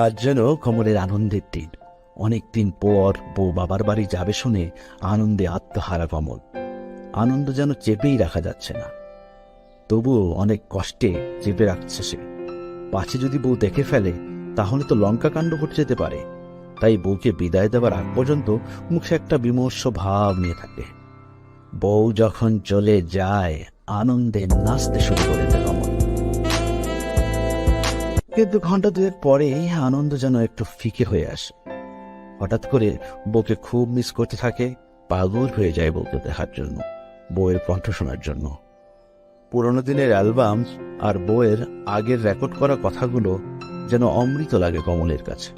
আজ যেন কমলের আনন্দের দিন। অনেকদিন পর বউ বাবার বাড়ি যাবে শুনে আনন্দে আত্মহারা কমল। আনন্দ যেন চেপেই রাখা যাচ্ছে না, তবুও অনেক কষ্টে চেপে রাখছে সে। পাছে যদি বউ দেখে ফেলে তাহলে তো লঙ্কা কাণ্ড ঘটে যেতে পারে। তাই বউকে বিদায় দেওয়ার আগ পর্যন্ত মুখে একটা বিমর্ষ ভাব নিয়ে থাকে। বউ যখন চলে যায় আনন্দে নাচতে শুরু করে দেয় কমল। কিন্তু ঘন্টা দুয়েক পরেই আনন্দ যেন একটু ফিকে হয়ে আসে। হঠাৎ করে বউকে খুব মিস করতে থাকে, পাগল হয়ে যায় বউকে দেখার জন্য, বউয়ের কণ্ঠ শোনার জন্য। পুরোনো দিনের অ্যালবাম আর বউয়ের আগের রেকর্ড করা কথাগুলো যেন অমৃত লাগে কমলের কাছে।